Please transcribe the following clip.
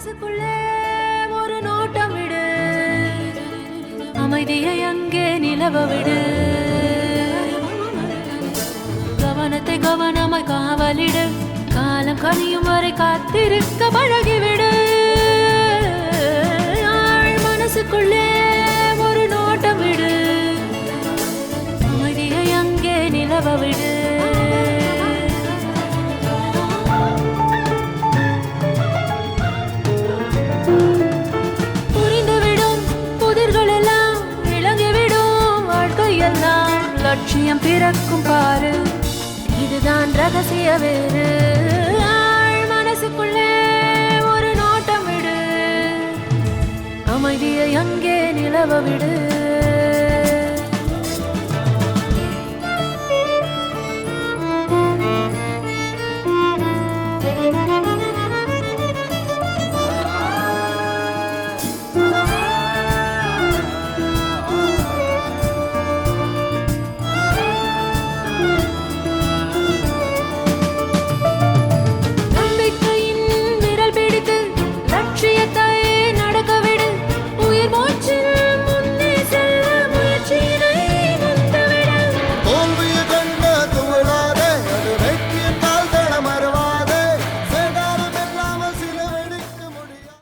மனசுக்குள்ளே ஒரு நோட்டம் விடு, அமைதியை அங்கே நிலவ விடு, கவனத்தை கவனமாய் காவலிடு, காலம் கனியும் வரை காத்திருக்க பழகிவிடு. மனசுக்குள்ளே ஒரு நோட்டம் விடு, அமைதியை அங்கே நிலவ விடு. புரிந்துவிடும் புதிர்கள் எல்லாம் விளங்கிவிடும், வாழ்க்கையெல்லாம் லட்சியம் பிறக்கும் பாரு, இதுதான் ரகசிய வேறு.